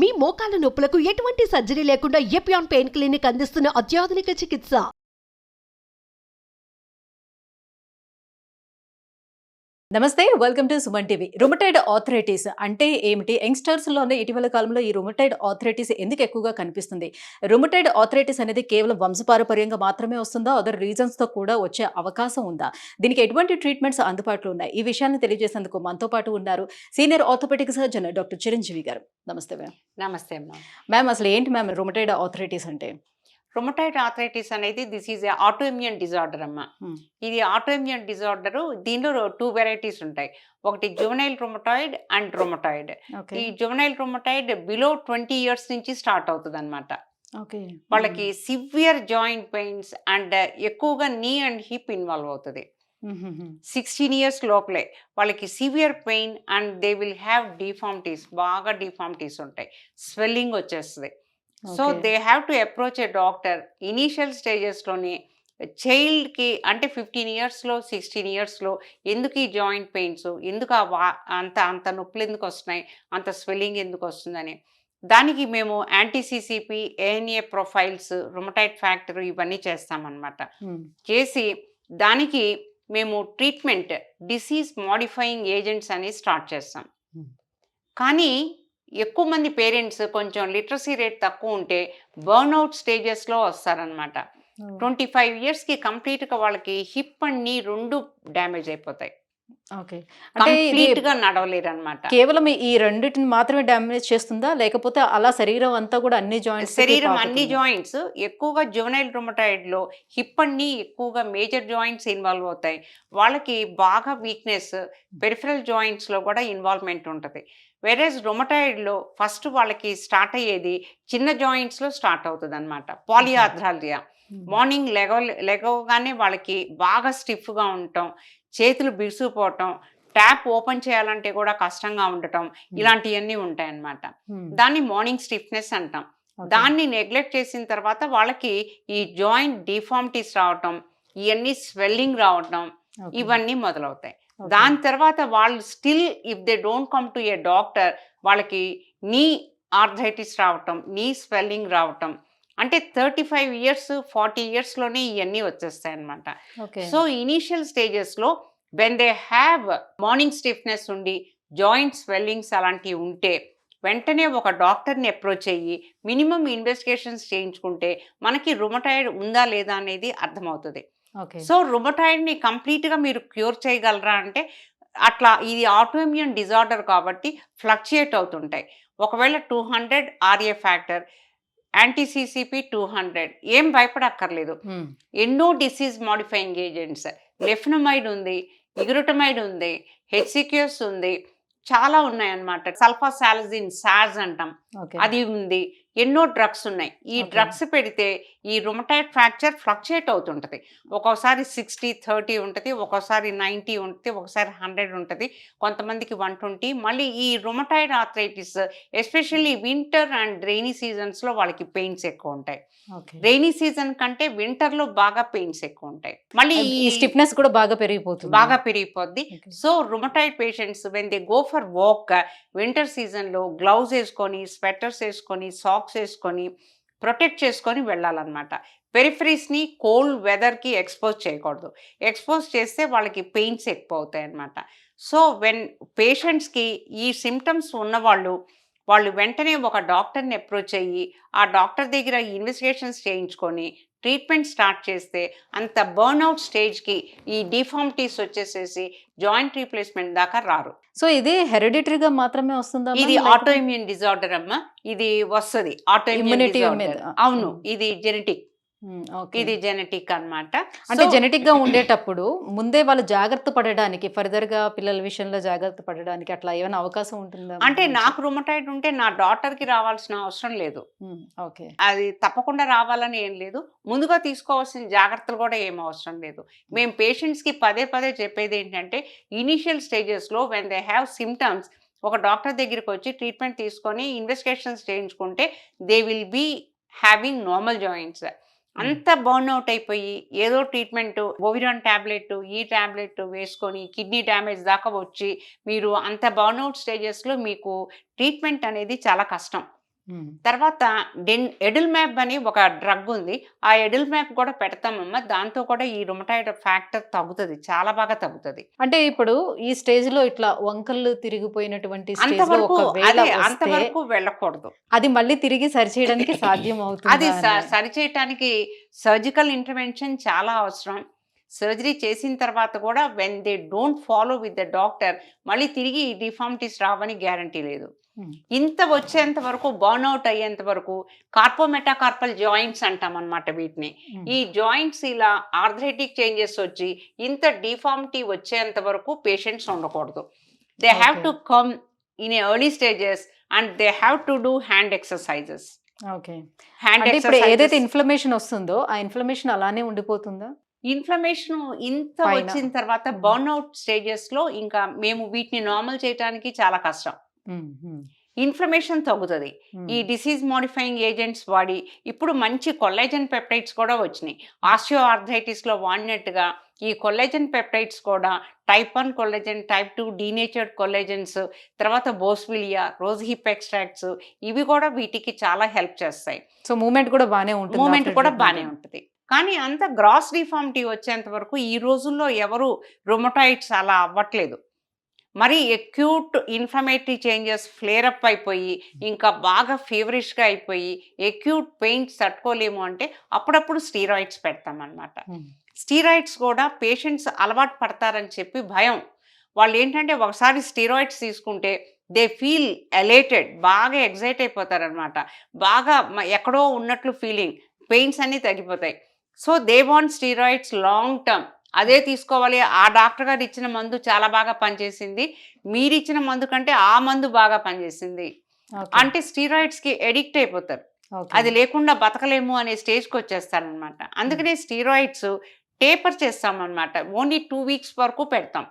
మీ మోకాల నొప్పులకు ఎటువంటి సర్జరీ లేకుండా ఎపియాన్ పెయిన్ క్లినిక్ అందిస్తున్న అత్యాధునిక చికిత్స. నమస్తే, welcome to Suman TV. Rheumatoid arthritis అంటే ఏమిటి? యంగ్స్టర్స్లోనే ఇటీవల కాలంలో ఈ రుమటైడ్ ఆర్థరైటిస్ ఎందుకు ఎక్కువగా కనిపిస్తుంది? రుమటైడ్ ఆర్థరైటిస్ అనేది కేవలం వంశపారపర్యంగా మాత్రమే వస్తుందా? అదర్ రీజన్స్తో కూడా వచ్చే అవకాశం ఉందా? దీనికి ఎటువంటి ట్రీట్మెంట్స్ అందుబాటులో ఉన్నాయి? ఈ విషయాన్ని తెలియజేసేందుకు మనతో పాటు ఉన్నారు senior orthopaedic surgeon doctor Chiranjeevi గారు. నమస్తే మ్యామ్. నమస్తే అమ్మా. మ్యామ్, అసలు ఏంటి మ్యామ్ రుమటైడ్ ఆర్థరైటిస్ అంటే? రుమటైడ్ ఆర్థరైటిస్ అనేది దిస్ ఈజ్ ఆటోఇమ్యూన్ డిజార్డర్ అమ్మా. ఇది ఆటోఇమ్యూన్ డిజార్డర్. దీనిలో 2 వెరైటీస్ ఉంటాయి. ఒకటి జువెనైల్ రుమటాయిడ్ అండ్ రుమటాయిడ్. ఈ జువెనైల్ రుమటాయిడ్ బిలో 20 years నుంచి స్టార్ట్ అవుతుంది అనమాట. వాళ్ళకి సివియర్ జాయింట్ పెయిన్స్ అండ్ ఎక్కువగా నీ అండ్ హిప్ ఇన్వాల్వ్ అవుతుంది. 16 years లోపలే వాళ్ళకి severe pain and they will have deformities, బాగా డిఫార్మిటీస్ ఉంటాయి, స్వెల్లింగ్ వచ్చేస్తుంది. So they have to approach a doctor initial స్టేజెస్లోనే. చైల్డ్కి అంటే 15 yearsలో 16 yearsలో ఎందుకు ఈ జాయింట్ పెయిన్స్, ఎందుకు అంత నొప్పులు ఎందుకు వస్తున్నాయి, అంత స్వెల్లింగ్ ఎందుకు వస్తుందని దానికి మేము anti-CCP, ANA profiles, rheumatoid factor ఇవన్నీ చేస్తామన్నమాట. చేసి దానికి మేము ట్రీట్మెంట్ డిసీజ్ మోడిఫైయింగ్ ఏజెంట్స్ అని స్టార్ట్ చేస్తాం. కానీ ఎక్కువ మంది పేరెంట్స్ కొంచెం లిటరసీ రేట్ తక్కువ ఉంటే బర్న్అవుట్ స్టేజెస్లో వస్తారనమాట. 25 yearsకి కంప్లీట్గా వాళ్ళకి హిప్ అండ్ నీ 2 డ్యామేజ్ అయిపోతాయి. కంప్లీట్గా నడవలేరు అనమాట. కేవలం ఈ రెండింటిని మాత్రమే డ్యామేజ్ చేస్తుందా, లేకపోతే అలా శరీరం అంతా కూడా అన్ని జాయింట్స్? శరీరం అన్ని జాయింట్స్. ఎక్కువగా జువెనైల్ రుమటాయిడ్లో హిప్ అండ్ నీ ఎక్కువగా మేజర్ జాయింట్స్ ఇన్వాల్వ్ అవుతాయి. వాళ్ళకి బాగా వీక్నెస్ పెరిఫరల్ జాయింట్స్లో కూడా ఇన్వాల్వ్మెంట్ ఉంటుంది. వెరేజ్ రుమటాయిడ్లో ఫస్ట్ వాళ్ళకి స్టార్ట్ అయ్యేది చిన్న జాయింట్స్లో స్టార్ట్ అవుతుంది అనమాట. పాలియార్థ్రాలజియా. మార్నింగ్ లెగవగానే వాళ్ళకి బాగా స్టిఫ్గా ఉండటం, చేతులు బిగుసుకుపోవటం, ట్యాప్ ఓపెన్ చేయాలంటే కూడా కష్టంగా ఉండటం, ఇలాంటివన్నీ ఉంటాయన్నమాట. దాన్ని మార్నింగ్ స్టిఫ్నెస్ అంటాం. దాన్ని నెగ్లెక్ట్ చేసిన తర్వాత వాళ్ళకి ఈ జాయింట్ డిఫార్మిటీస్ రావటం, ఇవన్నీ స్వెల్లింగ్ రావటం, ఇవన్నీ మొదలవుతాయి. దాని తర్వాత వాళ్ళు still if they don't come to A doctor వాళ్ళకి నీ ఆర్థరైటిస్ రావటం, నీ స్వెల్లింగ్ రావటం, అంటే 35 years 40 yearsలోనే ఇవన్నీ వచ్చేస్తాయి అన్నమాట. సో ఇనీషియల్ స్టేజెస్లో when they have morning stiffness ఉండి జాయింట్ స్వెల్లింగ్స్ అలాంటివి ఉంటే వెంటనే ఒక డాక్టర్ని అప్రోచ్ అయ్యి మినిమం ఇన్వెస్టిగేషన్స్ చేయించుకుంటే మనకి రుమటాయిడ్ ఉందా లేదా అనేది అర్థమవుతుంది. సో రుమటాయిడ్ని కంప్లీట్గా మీరు క్యూర్ చేయగలరా అంటే అట్లా, ఇది ఆటోఇమ్యూన్ డిజార్డర్ కాబట్టి ఫ్లక్చుయేట్ అవుతుంటాయి. ఒకవేళ 200 RA ఫ్యాక్టర్, యాంటీ-సిసిపి 200, ఏం భయపడక్కర్లేదు. ఎన్నో డిసీజ్ మోడిఫైయింగ్ ఏజెంట్స్, లెఫ్నమైడ్ ఉంది, ఇగ్రుటమైడ్ ఉంది, హెచ్సిక్యూఎస్ ఉంది, చాలా ఉన్నాయన్నమాట. సల్ఫాసాలజిన్ సాజ్ అంటాం, అది ఉంది. ఎన్నో డ్రగ్స్ ఉన్నాయి. ఈ డ్రగ్స్ పెడితే ఈ రుమటాయిడ్ ఫ్రాక్చర్ ఫ్లక్చుయేట్ అవుతుంటుంది. ఒక్కోసారి 60-30 ఉంటుంది, ఒక్కోసారి 90 ఉంటుంది, ఒకసారి 100 ఉంటుంది, కొంతమందికి 120. మళ్ళీ ఈ rheumatoid arthritis especially winter and rainy సీజన్స్లో వాళ్ళకి పెయిన్స్ ఎక్కువ ఉంటాయి. రెయినీ సీజన్ కంటే వింటర్లో బాగా పెయిన్స్ ఎక్కువ ఉంటాయి. మళ్ళీ ఈ స్టిఫ్నెస్ కూడా బాగా పెరిగిపోద్ది. So rheumatoid patients when they go for walk winter సీజన్లో గ్లౌజ్ వేసుకొని, స్వెటర్స్ వేసుకొని, సాక్స్ వేసుకొని ప్రొటెక్ట్ చేసుకొని వెళ్ళాలన్నమాట. పెరిఫరీస్ని కోల్డ్ వెదర్కి ఎక్స్పోజ్ చేయకూడదు. ఎక్స్పోజ్ చేస్తే వాళ్ళకి పెయిన్స్ ఎక్కువ అవుతాయి అన్నమాట. సో వెన్ పేషెంట్స్కి ఈ సిమ్టమ్స్ ఉన్నవాళ్ళు వెంటనే ఒక డాక్టర్ని అప్రోచ్ అయ్యి ఆ డాక్టర్ దగ్గర ఇన్వెస్టిగేషన్స్ చేయించుకొని ట్రీట్మెంట్ స్టార్ట్ చేస్తే అంత బర్న్అవుట్ స్టేజ్కి ఈ డిఫార్మిటీస్ వచ్చేసేసి జాయింట్ రీప్లేస్మెంట్ దాకా రారు. సో ఇది హెరిడిటరీగా మాత్రమే వస్తుందా? ఇది ఆటోఇమ్యూన్ డిజార్డర్ అమ్మా. ఇది వస్తుంది ఆటోఇమ్యూన్ డిజార్డర్. అవును, ఇది జెనెటిక్. ఇది జెనెటిక్ అన్నమాట. అంటే జెనెటిక్ గా ఉండేటప్పుడు ముందే వాళ్ళు జాగ్రత్త పడడానికి, ఫర్దర్ గా పిల్లల విషయంలో జాగ్రత్త పడడానికి అట్లా ఏమైనా అవకాశం ఉంటుందా? అంటే నాకు రుమటాయిడ్ ఉంటే నా డాటర్ కి రావాల్సిన అవసరం లేదు. అది తప్పకుండా రావాలని ఏం లేదు. ముందుగా తీసుకోవాల్సిన జాగ్రత్తలు కూడా ఏం అవసరం లేదు. మేము పేషెంట్స్ కి పదే చెప్పేది ఏంటంటే ఇనిషియల్ స్టేజెస్ లో వెన్ దే హ్యావ్ సిమ్టమ్స్ ఒక డాక్టర్ దగ్గరికి వచ్చి ట్రీట్మెంట్ తీసుకొని ఇన్వెస్టిగేషన్స్ చేయించుకుంటే they will be having normal joints. అంత బర్న్అవుట్ అయిపోయి ఏదో ట్రీట్మెంట్ ఓవిరాన్ ట్యాబ్లెట్ ఈ ట్యాబ్లెట్ వేసుకొని కిడ్నీ డ్యామేజ్ దాకా వచ్చి మీరు అంత బర్న్అవుట్ స్టేజెస్లో మీకు ట్రీట్మెంట్ అనేది చాలా కష్టం. తర్వాత ఎడిల్మ్యాబ్ అని ఒక డ్రగ్ ఉంది. ఆ ఎడిల్మ్యాబ్ కూడా పెడతామమ్మా. దాంతో కూడా ఈ రుమటాయిడ్ ఫ్యాక్టర్ తగ్గుతుంది, చాలా బాగా తగ్గుతుంది. అంటే ఇప్పుడు ఈ స్టేజ్ లో ఇట్లా వంకర్లు తిరిగిపోయినటువంటి స్టేజ్ లో అంతవరకు ఒకవేళ వస్తే అంతవరకు వెళ్ళకూడదు. అది మళ్ళీ తిరిగి సరిచేయడానికి సాధ్యం అది అవుతుంది. సరిచేయటానికి సర్జికల్ ఇంటర్వెన్షన్ చాలా అవసరం. సర్జరీ చేసిన తర్వాత కూడా when they don't follow with the doctor మళ్ళీ తిరిగి ఈ డిఫార్మిటీస్ రావని గ్యారంటీ లేదు. ఇంత వచ్చేంత వరకు, బర్న్అవుట్ అయ్యేంత వరకు కార్పోమెటాకార్పల్ జాయింట్స్ అంటాం అనమాట వీటిని. ఈ జాయింట్స్ ఇలా ఆర్థరైటిక్ చేంజెస్ వచ్చి ఇంత డిఫార్మిటీ వచ్చేంత వరకు పేషెంట్స్ ఉండకూడదు. They have to come in early stages and they have to do hand exercises. అంటే ఇప్పుడు ఏదైతే ఇన్ఫ్లమేషన్ వస్తుందో ఆ ఇన్ఫ్లమేషన్ అలానే ఉండిపోతుందా? ఇన్ఫ్లమేషన్ ఇంత పైన. వచ్చిన తర్వాత బర్న్అవుట్ స్టేజెస్ లో ఇంకా మేము వీటిని నార్మల్ చేయడానికి చాలా కష్టం. ఇన్ఫ్లమేషన్ తగ్గుతుంది ఈ డిసీజ్ మోడిఫైయింగ్ ఏజెంట్స్ వాడి. ఇప్పుడు మంచి కొల్లాజన్ పెప్టైడ్స్ కూడా వచ్చినాయి. ఆస్టియో ఆర్థరైటిస్ లో వాడినట్టుగా ఈ కొల్లాజన్ పెప్టైడ్స్ కూడా టైప్ 1 కొల్లాజన్, టైప్ 2 డీనేచర్డ్ కొల్లాజన్స్, తర్వాత బోస్విలియా, రోజ్ హిప్ ఎక్స్ట్రాక్ట్స్, ఇవి కూడా వీటికి చాలా హెల్ప్ చేస్తాయి. సో మూమెంట్ కూడా బానే ఉంటుంది. మూమెంట్ కూడా బాగానే ఉంటుంది. కానీ అంత గ్రాస్ డిఫార్మిటీ వచ్చేంత వరకు ఈ రోజుల్లో ఎవరు రుమటాయిడ్స్ అలా అవ్వట్లేదు. మరి అక్యూట్ ఇన్ఫ్లమేటరీ చేంజెస్ ఫ్లేరప్ అయిపోయి ఇంకా బాగా ఫీవరిష్గా అయిపోయి అక్యూట్ పెయిన్స్ తట్టుకోలేము అంటే అప్పుడప్పుడు స్టీరాయిడ్స్ పెడతామన్నమాట. స్టీరాయిడ్స్ కూడా పేషెంట్స్ అలవాటు పడతారని చెప్పి భయం. వాళ్ళు ఏంటంటే ఒకసారి స్టీరాయిడ్స్ తీసుకుంటే దే ఫీల్ ఎలేటెడ్, బాగా ఎగ్జైట్ అయిపోతారనమాట. బాగా ఎక్కడో ఉన్నట్లు ఫీలింగ్, పెయిన్స్ అన్నీ తగ్గిపోతాయి. So they want steroids long term. అదే తీసుకోవాలి. ఆ డాక్టర్ గారు ఇచ్చిన మందు చాలా బాగా పనిచేసింది, మీరు ఇచ్చిన మందు కంటే ఆ మందు బాగా పనిచేసింది అంటే స్టీరాయిడ్స్కి ఎడిక్ట్ అయిపోతారు. అది లేకుండా బతకలేము అనే స్టేజ్కి వచ్చేస్తారనమాట. అందుకనే స్టీరాయిడ్స్ టేపర్ చేస్తామన్నమాట. ఓన్లీ 2 weeks వరకు పెడతాం.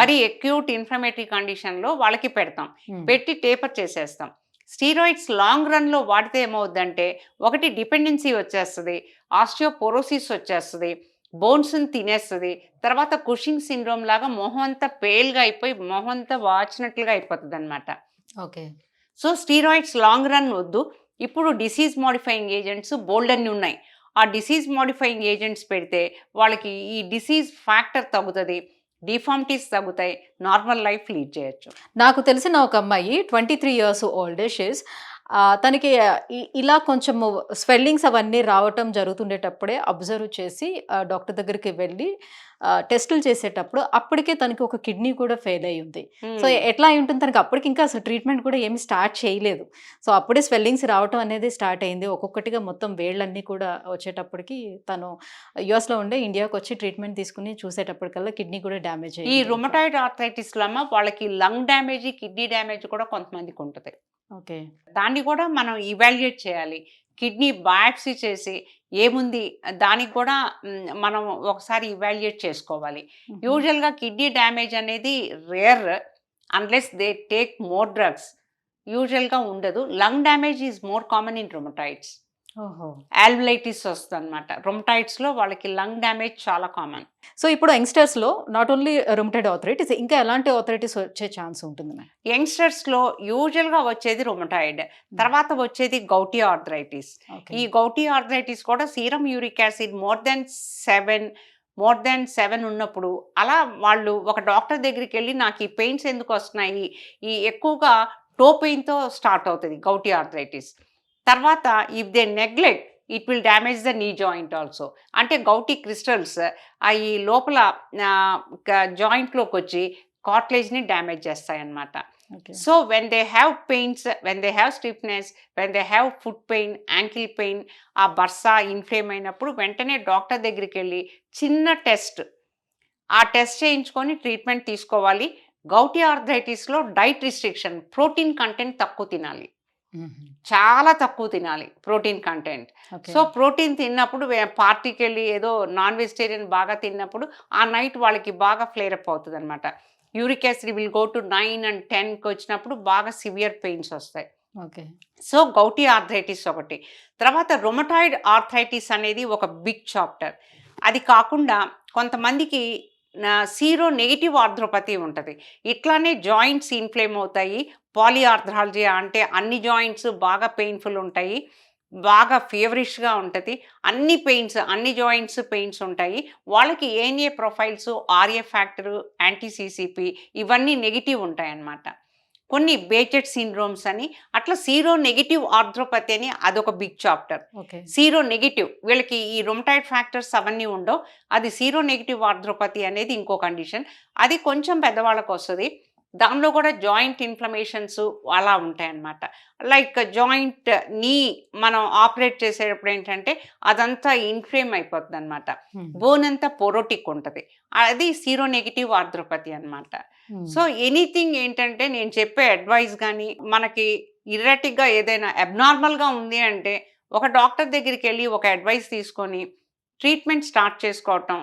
మరి అక్యూట్ ఇన్ఫ్లమేటరీ కండిషన్లో వాళ్ళకి పెడతాం, పెట్టి టేపర్ చేసేస్తాం. స్టీరాయిడ్స్ లాంగ్ రన్లో వాడితే ఏమవుద్దంటే ఒకటి డిపెండెన్సీ వచ్చేస్తుంది, ఆస్టియోపోరోసిస్ వచ్చేస్తుంది, బోన్స్ని తినేస్తుంది, తర్వాత కుషింగ్ సిండ్రోమ్ లాగా మొహం అంతా పేల్గా అయిపోయి మొహం అంతా వాచినట్లుగా అయిపోతుంది అనమాట. Okay. So steroids long run వద్దు. ఇప్పుడు డిసీజ్ మోడిఫైయింగ్ ఏజెంట్స్ బోల్డ్ అన్ని ఉన్నాయి. ఆ డిసీజ్ మోడిఫైయింగ్ ఏజెంట్స్ పెడితే వాళ్ళకి ఈ డిసీజ్ ఫ్యాక్టర్ తగ్గుతుంది, డిఫార్మిటీస్ తగ్గుతాయి, నార్మల్ లైఫ్ లీడ్ చేయొచ్చు. నాకు తెలిసిన ఒక అమ్మాయి 23 years ఓల్డ్. షీస్ తనకి ఇలా కొంచెం స్వెల్లింగ్స్ అవన్నీ రావటం జరుగుతుండేటప్పుడే అబ్జర్వ్ చేసి డాక్టర్ దగ్గరికి వెళ్ళి టెస్టులు చేసేటప్పుడు అప్పటికే తనకి ఒక కిడ్నీ కూడా ఫెయిల్ అయ్యి ఉంది. సో ఎట్లా అయి ఉంటుంది, తనకి అప్పటికి ఇంకా అసలు ట్రీట్మెంట్ కూడా ఏమి స్టార్ట్ చేయలేదు. సో అప్పుడే స్వెల్లింగ్స్ రావటం అనేది స్టార్ట్ అయింది. ఒక్కొక్కటిగా మొత్తం వేళ్ళన్నీ కూడా వచ్చేటప్పటికి తను యుఎస్లో ఉండే ఇండియాకి వచ్చి ట్రీట్మెంట్ తీసుకుని చూసేటప్పటికల్లా కిడ్నీ కూడా డ్యామేజ్ ఈ అయ్యింది. రుమటాయిడ్ ఆర్థరైటిస్లో అమ్మ వాళ్ళకి లంగ్ డ్యామేజ్, కిడ్నీ డ్యామేజ్ కూడా కొంతమందికి ఉంటుంది. ఓకే. దాన్ని కూడా మనం ఇవాల్యుయేట్ చేయాలి. కిడ్నీ బయాప్సీ చేసి ఏముంది దానికి కూడా మనం ఒకసారి ఇవాల్యుయేట్ చేసుకోవాలి. యూజువల్గా కిడ్నీ డ్యామేజ్ అనేది rare unless they take more drugs. యూజువల్గా ఉండదు. Lung damage is more common in rheumatoids. Alveolitis వస్తుంది అనమాట. రుమటాయిడ్స్లో వాళ్ళకి లంగ్ డ్యామేజ్ చాలా కామన్. సో ఇప్పుడు యంగ్స్టర్స్లో నాట్ ఓన్లీ రుమటాయిడ్ ఆర్థరైటిస్, ఇంకా ఎలాంటి ఆర్థరైటిస్ వచ్చే ఛాన్స్ ఉంటుంది? యంగ్స్టర్స్లో యూజువల్గా వచ్చేది రుమటాయిడ్, తర్వాత వచ్చేది గౌటీ ఆర్థరైటిస్. ఈ గౌటీ ఆర్థరైటిస్ కూడా serum uric acid more than 7 ఉన్నప్పుడు అలా వాళ్ళు ఒక డాక్టర్ దగ్గరికి వెళ్ళి నాకు ఈ పెయిన్స్ ఎందుకు వస్తున్నాయి, ఈ ఎక్కువగా టో పెయిన్తో స్టార్ట్ అవుతుంది గౌటీ ఆర్థరైటిస్. తర్వాత if they neglect it will damage the knee joint also. అంటే గౌటీ క్రిస్టల్స్ ఈ లోపల జాయింట్లోకి వచ్చి కార్టిలేజ్ని డ్యామేజ్ చేస్తాయన్నమాట. So when they have pains, when they have stiffness, when they have foot pain, ankle pain, ah bursa inflame అయినప్పుడు వెంటనే doctor దగ్గరికి వెళ్ళి చిన్న టెస్ట్, ఆ టెస్ట్ చేయించుకొని ట్రీట్మెంట్ తీసుకోవాలి. గౌటీ ఆర్థరైటిస్లో డైట్ రిస్ట్రిక్షన్, ప్రోటీన్ కంటెంట్ తక్కువ తినాలి, చాలా తక్కువ తినాలి ప్రోటీన్ కంటెంట్. సో ప్రోటీన్ తిన్నప్పుడు పార్టీకి వెళ్ళి ఏదో నాన్ వెజిటేరియన్ బాగా తిన్నప్పుడు ఆ నైట్ వాళ్ళకి బాగా ఫ్లేరప్ అవుతుంది అనమాట. Uric acid will go to 9 and 10కి వచ్చినప్పుడు బాగా సివియర్ పెయిన్స్ వస్తాయి. ఓకే. సో గౌటీ ఆర్థరైటిస్ ఒకటి. తర్వాత రుమటాయిడ్ ఆర్థరైటిస్ అనేది ఒక బిగ్ చాప్టర్. అది కాకుండా కొంతమందికి సీరో నెగిటివ్ ఆర్థ్రోపతి ఉంటుంది. ఇట్లానే జాయింట్స్ ఇన్ఫ్లేమ్ అవుతాయి. పాలిఆర్థ్రాలజియా అంటే అన్ని జాయింట్స్ బాగా పెయిన్ఫుల్ ఉంటాయి. బాగా ఫీవరిష్‌గా ఉంటది. అన్ని పెయిన్స్, అన్ని జాయింట్స్ పెయిన్స్ ఉంటాయి. వాళ్ళకి ANA profiles, RA factor, anti CCP ఇవన్నీ నెగెటివ్ ఉంటాయన్నమాట. కొన్ని బేచెట్ సిండ్రోమ్స్ అని అట్లా సీరో నెగెటివ్ ఆర్థ్రోపతి అని అదొక big chapter. Okay. Sero negative వీళ్ళకి ఈ రొమటాయిడ్ ఫ్యాక్టర్స్ అవన్నీ ఉండవు. అది సీరో నెగెటివ్ ఆర్థ్రోపతి అనేది ఇంకో కండిషన్. అది కొంచెం పెద్దవాళ్ళకి వస్తది. దానిలో కూడా జాయింట్ ఇన్ఫ్లమేషన్స్ అలా ఉంటాయన్నమాట. లైక్ జాయింట్ నీ మనం ఆపరేట్ చేసేటప్పుడు ఏంటంటే అదంతా ఇన్ఫ్లేమ్ అయిపోతుందన్నమాట. బోన్ అంతా పొరోటిక్ ఉంటది. అది సీరో నెగెటివ్ ఆర్థ్రోపతి అన్నమాట. సో ఎనీథింగ్ ఏంటంటే నేను చెప్పే అడ్వైస్ గానీ మనకి ఇర్రాటిక్‌గా ఏదైనా అబ్నార్మల్‌గా ఉంది అంటే ఒక డాక్టర్ దగ్గరికి వెళ్ళి ఒక అడ్వైస్ తీసుకొని ట్రీట్మెంట్ స్టార్ట్ చేసుకోవటం,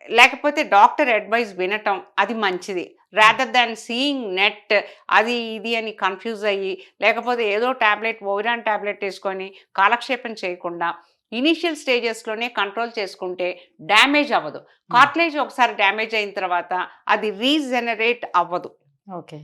లేకపోతే డాక్టర్ అడ్వైస్ వినటం అది మంచిది. రాదర్ దాన్ సీయింగ్ నెట్ అది ఇది అని కన్ఫ్యూజ్ అయ్యి, లేకపోతే ఏదో టాబ్లెట్ ఓవిరాన్ టాబ్లెట్ వేసుకొని కాలక్షేపం చేయకుండా ఇనీషియల్ స్టేజెస్‌లోనే కంట్రోల్ చేసుకుంటే డ్యామేజ్ అవ్వదు. కార్టిలేజ్ ఒకసారి డ్యామేజ్ అయిన తర్వాత అది రీజనరేట్ అవ్వదు. ఓకే.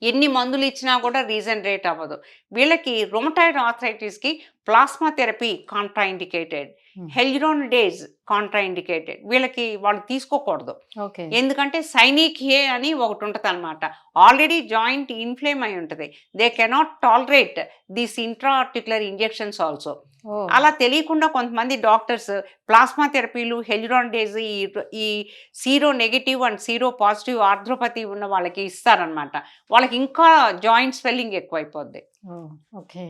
ఎన్ని మందులు ఇచ్చినా కూడా రీజనరేట్ అవ్వదు. వీళ్ళకి రొమటాయిడ్ ఆర్థరైటిస్‌కి plasma therapy contraindicated, hyaluronidase contraindicated. వీళ్ళకి వాళ్ళు తీసుకోకూడదు. ఓకే. ఎందుకంటే సైనిక్-ఏ అని ఒకటి ఉంటదన్నమాట. ఆల్రెడీ జాయింట్ ఇన్ఫ్లేమ్ అయి ఉంటది. They cannot tolerate these intra articular injections also. Oh! అలా తెలియకుండా కొంతమంది డాక్టర్స్ ప్లాస్మా థెరపీలు, హెల్యురానిడేజ్ ఈ sero negative and sero positive arthropathy ఉన్న వాళ్ళకి ఇస్తారనమాట. వాళ్ళకి ఇంకా జాయింట్ స్వెల్లింగ్ ఎక్కువైపోద్ది. ఓహ్! ఓకే.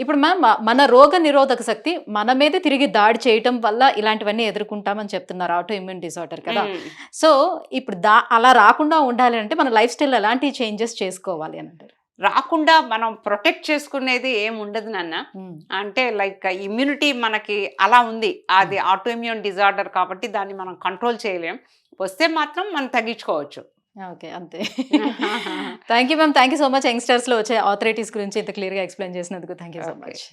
ఇప్పుడు మ్యామ్ మన రోగ నిరోధక శక్తి మన మీదే తిరిగి దాడి చేయటం వల్ల ఇలాంటివన్నీ ఎదుర్కొంటామని చెప్తున్నారు. ఆటో ఇమ్యూన్ డిసార్డర్ కదా! సో, ఇప్పుడు అలా రాకుండా ఉండాలి అంటే మన లైఫ్ స్టైల్‌లో ఎలాంటి చేంజెస్ చేసుకోవాలి అని అంటారు? రాకుండా మనం ప్రొటెక్ట్ చేసుకునేది ఏముండదు నాన్న. అంటే లైక్ ఇమ్యూనిటీ మనకి అలా ఉంది. అది ఆటో ఇమ్యూన్ డిజార్డర్ కాబట్టి దాన్ని మనం కంట్రోల్ చేయలేం. వస్తే మాత్రం మనం తగ్గించుకోవచ్చు. ఓకే. అంతే. Thank you ma'am. Thank you so much. యంగ్‌స్టర్స్‌లో వచ్చే ఆర్థరైటిస్ గురించి ఇంత క్లియర్‌గా ఎక్స్‌ప్లెయిన్ చేసినందుకు thank you so okay. Much.